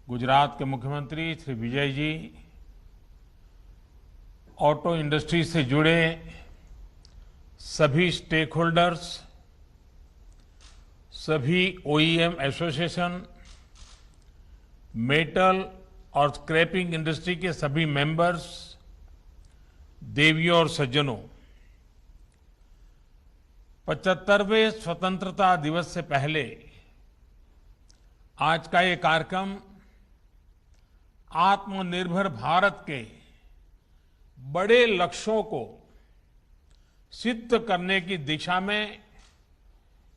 गुजरात के मुख्यमंत्री Shri Vijay ji, auto industry से जुड़े सभी स्टेक होल्डर्स, सभी ओईएम एसोसिएशन, मेटल और स्क्रैपिंग इंडस्ट्री के सभी मेंबर्स, देवियों और सज्जनों, 75वें स्वतंत्रता दिवस से पहले आज का ये कार्यक्रम आत्मनिर्भर भारत के बड़े लक्ष्यों को सिद्ध करने की दिशा में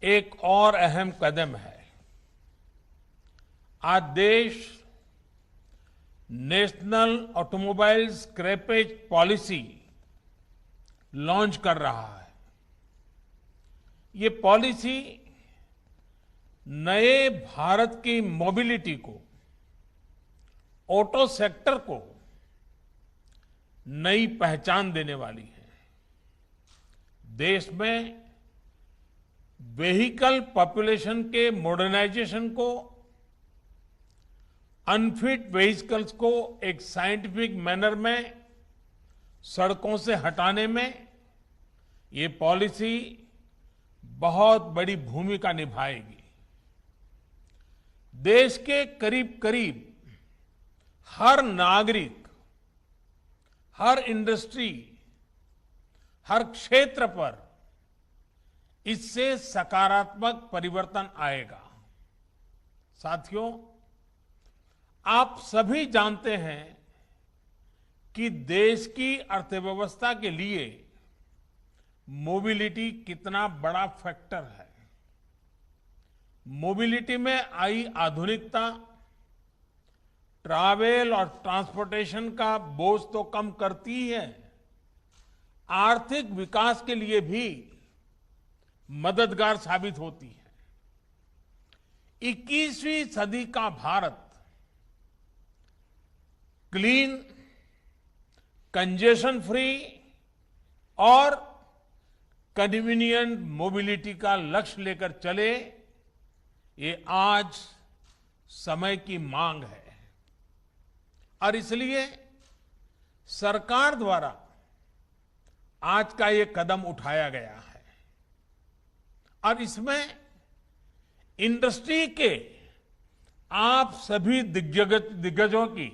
एक और अहम कदम है। आज देश national automobile scrappage policy launch कर रहा है। ये पॉलिसी नए भारत की मोबिलिटी को, ऑटो सेक्टर को नई पहचान देने वाली है। देश में व्हीकल पॉपुलेशन के मॉडर्नाइजेशन को, अनफिट व्हीकल्स को एक साइंटिफिक मैनर में सड़कों से हटाने में ये पॉलिसी बहुत बड़ी भूमिका निभाएगी। देश के करीब करीब हर नागरिक, हर इंडस्ट्री, हर क्षेत्र पर इससे सकारात्मक परिवर्तन आएगा। साथियों, आप सभी जानते हैं कि देश की अर्थव्यवस्था के लिए मोबिलिटी कितना बड़ा फैक्टर है। मोबिलिटी में आई आधुनिकता ट्रैवल और ट्रांसपोर्टेशन का बोझ तो कम करती ही है, आर्थिक विकास के लिए भी मददगार साबित होती है। 21वीं सदी का भारत क्लीन, कंजेशन फ्री और कन्वीनियंट मोबिलिटी का लक्ष्य लेकर चले, ये आज समय की मांग है। और इसलिए सरकार द्वारा आज का ये कदम उठाया गया है और इसमें इंडस्ट्री के आप सभी दिग्गजों की,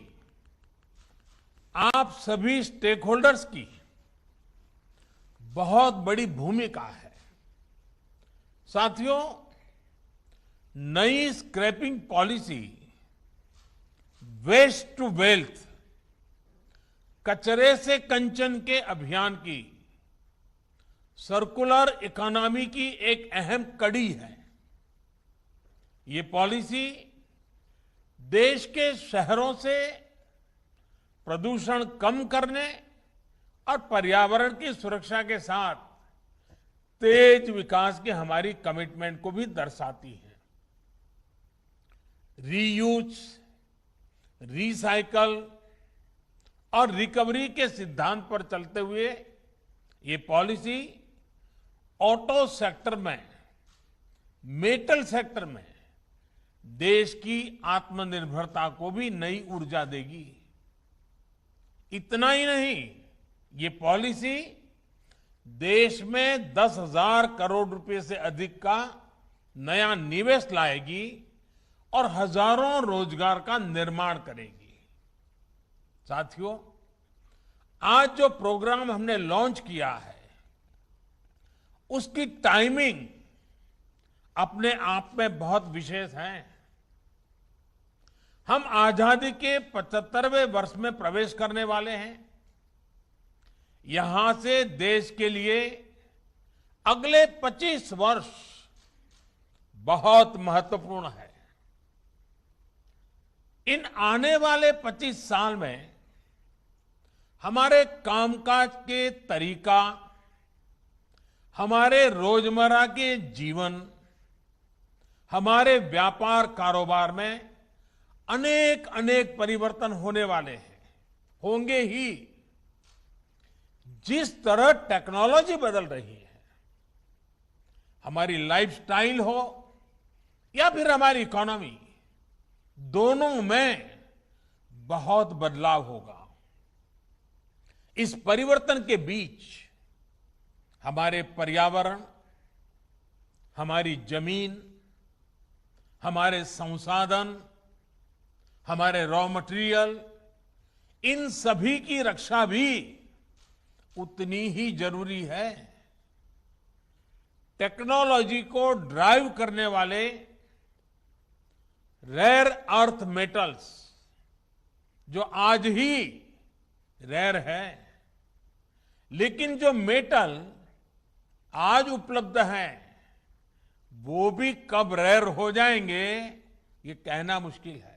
आप सभी स्टेक होल्डर्स की बहुत बड़ी भूमिका है। साथियों, नई scrapping policy waste to wealth, कचरे से कंचन के अभियान की सर्कुलर इकोनॉमी की एक अहम कड़ी है। ये पॉलिसी देश के शहरों से प्रदूषण कम करने और पर्यावरण की सुरक्षा के साथ तेज विकास की हमारी कमिटमेंट को भी दर्शाती है। रीयूज, रिसाइकल और रिकवरी के सिद्धांत पर चलते हुए ये पॉलिसी ऑटो सेक्टर में, मेटल सेक्टर में देश की आत्मनिर्भरता को भी नई ऊर्जा देगी। इतना ही नहीं, ये पॉलिसी देश में 10,000 करोड़ रुपए से अधिक का नया निवेश लाएगी और हजारों रोजगार का निर्माण करेगी। साथियों, आज जो प्रोग्राम हमने लॉन्च किया है, उसकी टाइमिंग अपने आप में बहुत विशेष है। हम आजादी के 75वें वर्ष में प्रवेश करने वाले हैं। यहां से देश के लिए अगले 25 वर्ष बहुत महत्वपूर्ण है। इन आने वाले 25 साल में हमारे कामकाज के तरीका, हमारे रोजमर्रा के जीवन, हमारे व्यापार कारोबार में अनेक अनेक परिवर्तन होने वाले हैं, होंगे ही। जिस तरह टेक्नोलॉजी बदल रही है, हमारी लाइफस्टाइल हो या फिर हमारी इकोनॉमी, दोनों में बहुत बदलाव होगा। इस परिवर्तन के बीच हमारे पर्यावरण, हमारी जमीन, हमारे संसाधन, हमारे रॉ मटेरियल, इन सभी की रक्षा भी उतनी ही जरूरी है। टेक्नोलॉजी को ड्राइव करने वाले रेयर अर्थ मेटल्स जो आज ही रेयर है, लेकिन जो मेटल आज उपलब्ध हैं वो भी कब रेयर हो जाएंगे ये कहना मुश्किल है।